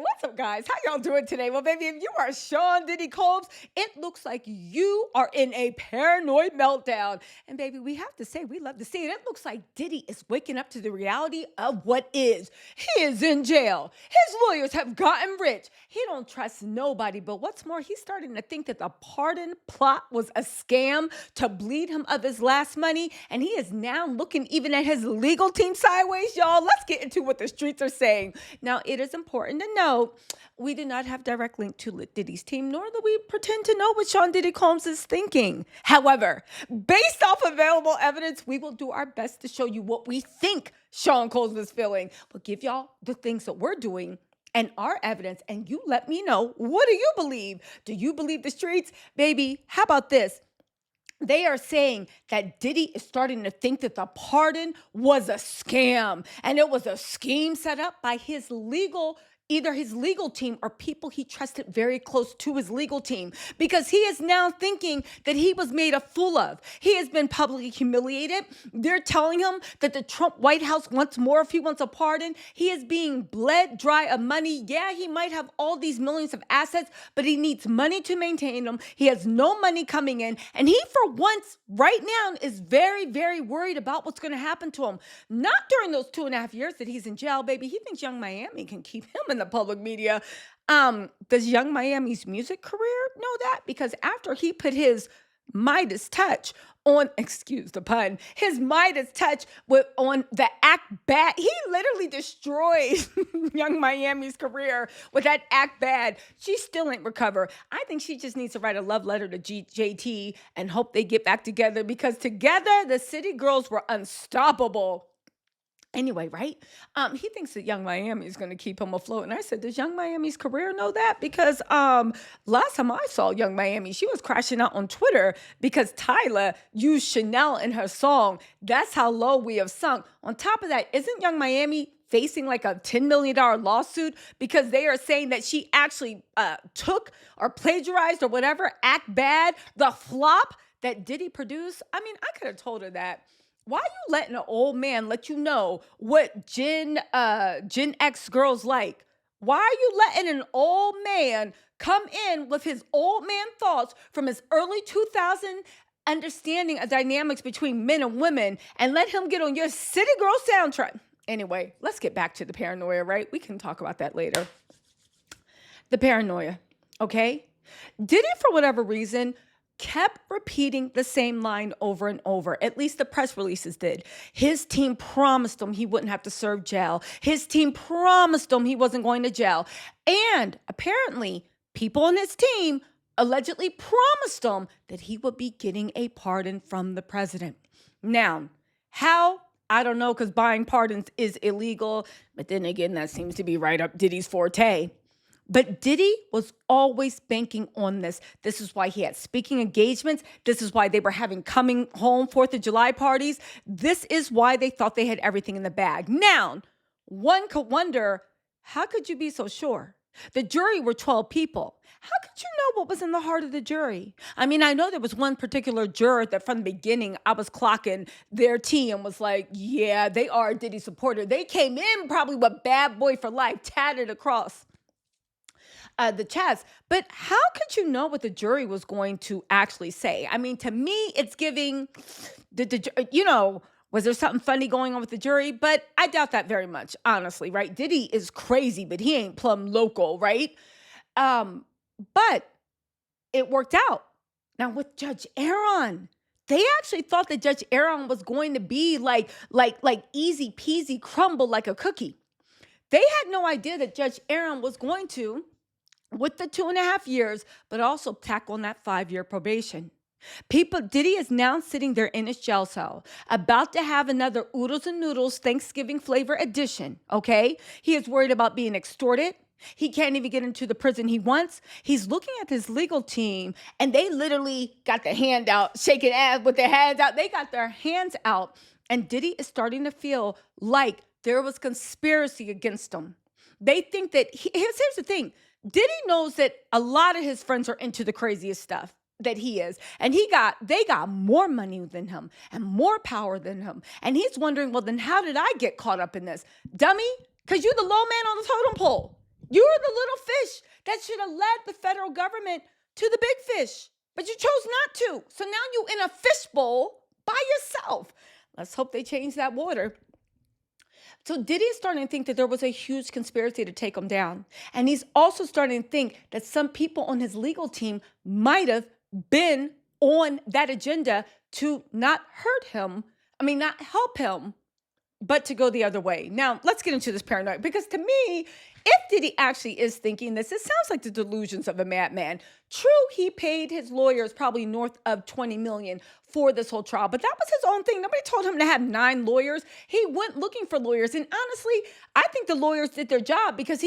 what's up, guys? How y'all doing today? Well, baby, if you are Sean Diddy Combs, it looks like you are in a paranoid meltdown. And baby, we have to say, we love to see it. It looks like Diddy is waking up to the reality of what is. He is in jail. His lawyers have gotten rich. He don't trust nobody. But what's more, he's starting to think that the pardon plot was a scam to bleed him of his last money. And he is now looking even at his legal team sideways, y'all. Let's get into what the streets are saying. Now, it is important to note we do not have direct link to Diddy's team, nor do we pretend to know what Sean Diddy Combs is thinking. However, based off available evidence, we will do our best to show you what we think Sean Combs was feeling. We'll give y'all the things that we're doing and our evidence, and you let me know, what do you believe? Do you believe the streets? Baby, how about this? They are saying that Diddy is starting to think that the pardon was a scam and it was a scheme set up by either his legal team or people he trusted very close to his legal team, because he is now thinking that he was made a fool of. He has been publicly humiliated. They're telling him that the Trump White House wants more if he wants a pardon. He is being bled dry of money. Yeah, he might have all these millions of assets, but he needs money to maintain them. He has no money coming in. And he, for once, right now, is very, very worried about what's going to happen to him. Not during those 2.5 years that he's in jail, baby. He thinks 𝐬𝐻 can keep him in the public media. Does 𝐬𝐻's music career know that? Because after he put his Midas touch on, excuse the pun, his Midas touch on the Act Bad, he literally destroyed 𝐬𝐻's career with that Act Bad. She still ain't recovered. I think she just needs to write a love letter to JT and hope they get back together, because together the City Girls were unstoppable. Anyway, right? He thinks that 𝐬𝐻 is going to keep him afloat. And I said, does 𝐬𝐻's career know that? Because last time I saw 𝐬𝐻, she was crashing out on Twitter because Tyla used Chanel in her song. That's how low we have sunk. On top of that, isn't 𝐬𝐻 facing like a $10 million lawsuit because they are saying that she actually took or plagiarized or whatever, Act Bad, the flop that Diddy produced? I mean, I could have told her that. Why are you letting an old man let you know what Gen X girls like? Why are you letting an old man come in with his old man thoughts from his early 2000 understanding of dynamics between men and women and let him get on your City Girl soundtrack? Anyway, let's get back to the paranoia, right? We can talk about that later. The paranoia, okay? Diddy, for whatever reason, kept repeating the same line over and over. At least the press releases did. His team promised him he wouldn't have to serve jail. His team promised him he wasn't going to jail. And apparently, people on his team allegedly promised him that he would be getting a pardon from the president. Now, how? I don't know, because buying pardons is illegal. But then again, that seems to be right up Diddy's forte. But Diddy was always banking on this. This is why he had speaking engagements. This is why they were having coming home 4th of July parties. This is why they thought they had everything in the bag. Now, one could wonder, how could you be so sure? The jury were 12 people. How could you know what was in the heart of the jury? I mean, I know there was one particular juror that from the beginning, I was clocking their tea and was like, yeah, they are a Diddy supporter. They came in probably with Bad Boy for Life tatted across the chest. But how could you know what the jury was going to actually say? I mean, to me, it's giving, was there something funny going on with the jury? But I doubt that very much, honestly, right? Diddy is crazy, but he ain't plumb local, right? But it worked out. Now with Judge Aaron, they actually thought that Judge Aaron was going to be like easy peasy crumble like a cookie. They had no idea that Judge Aaron was going to, with the 2.5 years, but also tack on that 5-year probation. Diddy is now sitting there in his jail cell, about to have another Oodles and Noodles Thanksgiving flavor edition, okay? He is worried about being extorted. He can't even get into the prison he wants. He's looking at his legal team, and they literally got their hand out, shaking ass with their hands out. They got their hands out, and Diddy is starting to feel like there was conspiracy against him. They think that, here's the thing, Diddy knows that a lot of his friends are into the craziest stuff that he is. And they got more money than him and more power than him. And he's wondering, well, then how did I get caught up in this? Dummy, because you're the low man on the totem pole. You're the little fish that should have led the federal government to the big fish, but you chose not to. So now you in a fishbowl by yourself. Let's hope they change that water. So Diddy is starting to think that there was a huge conspiracy to take him down. And he's also starting to think that some people on his legal team might have been on that agenda to not not help him, but to go the other way. Now, let's get into this paranoia, because to me, if Diddy actually is thinking this, it sounds like the delusions of a madman. True, he paid his lawyers probably north of $20 million for this whole trial, but that was his own thing. Nobody told him to have 9 lawyers. He went looking for lawyers. And honestly, I think the lawyers did their job, because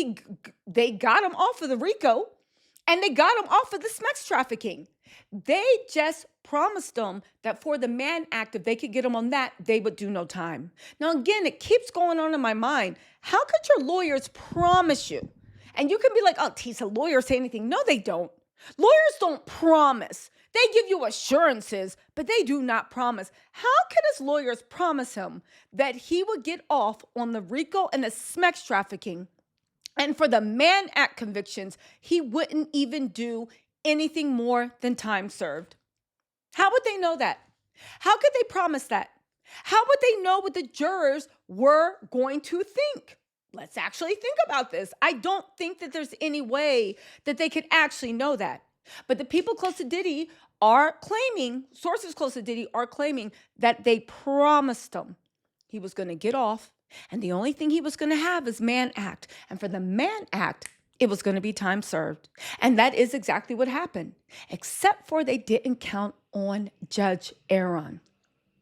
they got him off of the RICO and they got him off of the sex trafficking. They just promised them that for the Mann Act, if they could get him on that, they would do no time. Now, again, it keeps going on in my mind. How could your lawyers promise you? And you can be like, oh, Tisa, lawyers say anything. No, they don't. Lawyers don't promise. They give you assurances, but they do not promise. How could his lawyers promise him that he would get off on the RICO and the sex trafficking? And for the Mann Act convictions, he wouldn't even do anything more than time served. How would they know that? How could they promise that? How would they know what the jurors were going to think? Let's actually think about this. I don't think that there's any way that they could actually know that. But the people close to Diddy are claiming, sources close to Diddy are claiming that they promised him he was going to get off, and the only thing he was going to have is Mann Act. And for the Mann Act, it was going to be time served. And that is exactly what happened, except for they didn't count on Judge Aaron.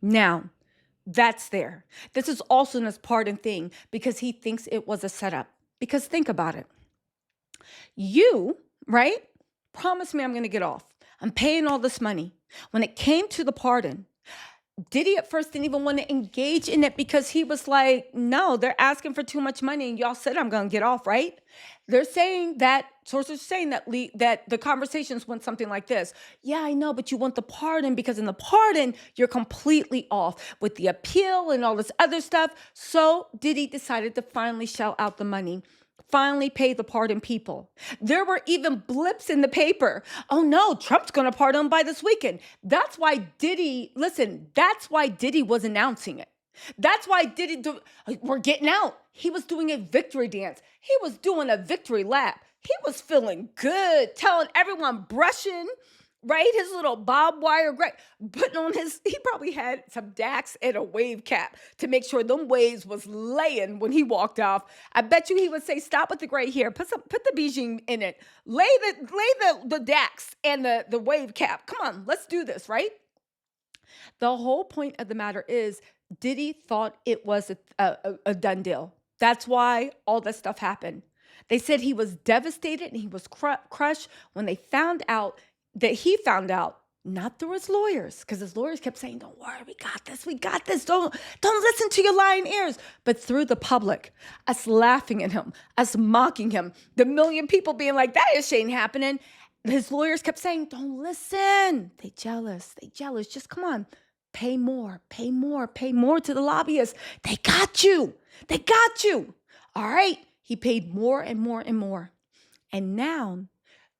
Now, that's there. This is also an pardon thing, because he thinks it was a setup. Because think about it. You, right, promised me I'm going to get off. I'm paying all this money. When it came to the pardon, Diddy at first didn't even want to engage in it, because he was like, no, they're asking for too much money and y'all said I'm going to get off, right? They're saying that, sources are saying that the conversations went something like this. Yeah, I know, but you want the pardon because in the pardon, you're completely off with the appeal and all this other stuff. So Diddy decided to finally shell out the money. Finally pay the pardon people. There were even blips in the paper. Oh no, Trump's going to pardon him by this weekend. That's why Diddy was announcing it. That's why we're getting out. He was doing a victory dance. He was doing a victory lap. He was feeling good, telling everyone, brushing, right? His little barbed wire, putting on he probably had some Dax and a wave cap to make sure them waves was laying when he walked off. I bet you he would say, stop with the gray hair, put the Beijing in it, lay the Dax and the wave cap. Come on, let's do this, right? The whole point of the matter is Diddy thought it was a done deal. That's why all that stuff happened. They said he was devastated and he was crushed when they found out that he found out, not through his lawyers, because his lawyers kept saying, don't worry, we got this, don't listen to your lying ears, but through the public, us laughing at him, us mocking him, the million people being like, that is ain't happening. His lawyers kept saying, don't listen, they jealous, just come on, pay more to the lobbyists, they got you, all right, he paid more and more and more, and now,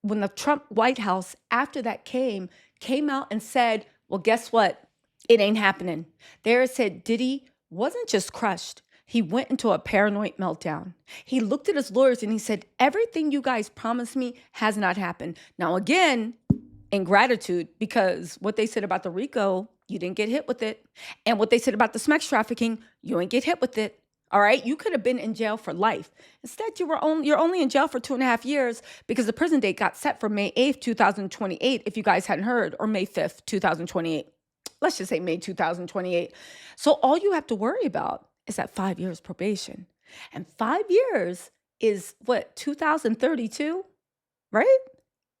when the Trump White House, after that came out and said, well, guess what? It ain't happening. There it said Diddy wasn't just crushed. He went into a paranoid meltdown. He looked at his lawyers and he said, everything you guys promised me has not happened. Now, again, in gratitude, because what they said about the RICO, you didn't get hit with it. And what they said about the sex trafficking, you ain't get hit with it. All right, you could have been in jail for life. Instead, you're only in jail for 2.5 years, because the prison date got set for May 8th, 2028, if you guys hadn't heard, or May 5th, 2028. Let's just say May 2028. So all you have to worry about is that 5 years probation. And 5 years is what, 2032, right?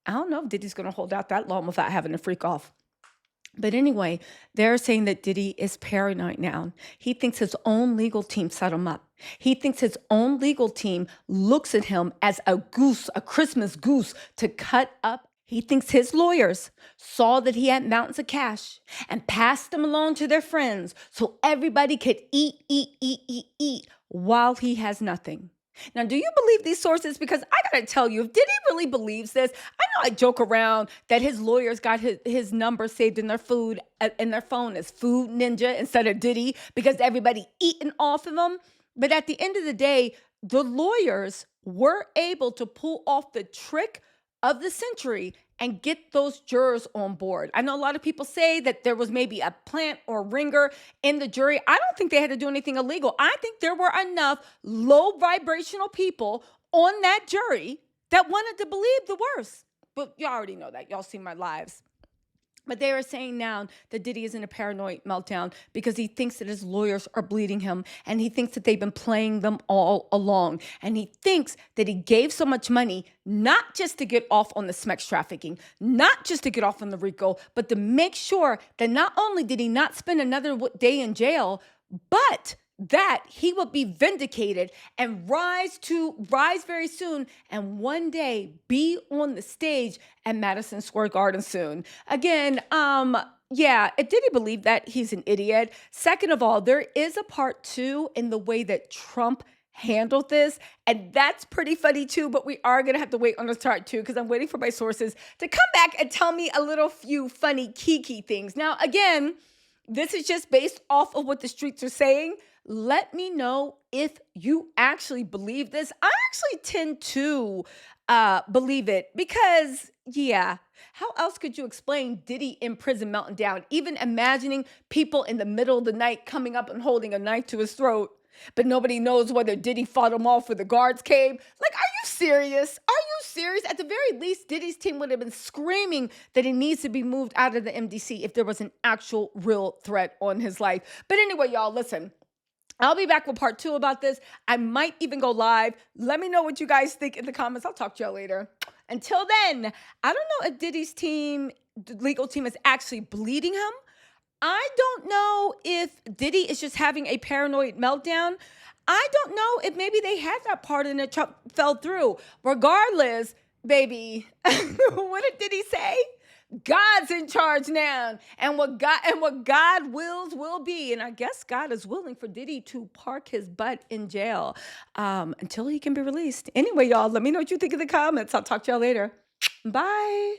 I don't know if Diddy's going to hold out that long without having to freak off. But anyway, they're saying that Diddy is paranoid now. He thinks his own legal team set him up. He thinks his own legal team looks at him as a goose, a Christmas goose to cut up. He thinks his lawyers saw that he had mountains of cash and passed them along to their friends so everybody could eat while he has nothing. Now, do you believe these sources? Because I gotta tell you, if Diddy really believes this, I know I joke around that his lawyers got his number saved in their food in their phone as Food Ninja instead of Diddy because everybody eating off of him. But at the end of the day, the lawyers were able to pull off the trick of the century and get those jurors on board. I know a lot of people say that there was maybe a plant or ringer in the jury. I don't think they had to do anything illegal. I think there were enough low vibrational people on that jury that wanted to believe the worst. But y'all already know that. Y'all see my lives. But they are saying now that Diddy is in a paranoid meltdown because he thinks that his lawyers are bleeding him, and he thinks that they've been playing them all along. And he thinks that he gave so much money not just to get off on the sex trafficking, not just to get off on the RICO, but to make sure that not only did he not spend another day in jail, but that he would be vindicated and rise very soon, and one day be on the stage at Madison Square Garden soon. Again, yeah, did he believe that? He's an idiot. Second of all, there is a part two in the way that Trump handled this, and that's pretty funny too, but we are gonna have to wait on the part two because I'm waiting for my sources to come back and tell me a few funny kiki things. Now, again, this is just based off of what the streets are saying. Let me know if you actually believe this. I actually tend to believe it because, yeah, how else could you explain Diddy in prison melting down? Even imagining people in the middle of the night coming up and holding a knife to his throat, but nobody knows whether Diddy fought him off or the guards came. Like, are you serious? Are you serious? At the very least, Diddy's team would have been screaming that he needs to be moved out of the MDC if there was an actual real threat on his life. But anyway, y'all, listen. I'll be back with part two about this. I might even go live. Let me know what you guys think in the comments. I'll talk to y'all later. Until then, I don't know if Diddy's team, the legal team, is actually bleeding him. I don't know if Diddy is just having a paranoid meltdown. I don't know if maybe they had that part and it fell through. Regardless, baby, what did Diddy say? God's in charge now, and what God wills will be. And I guess God is willing for Diddy to park his butt in jail until he can be released. Anyway, y'all, let me know what you think in the comments. I'll talk to y'all later. Bye.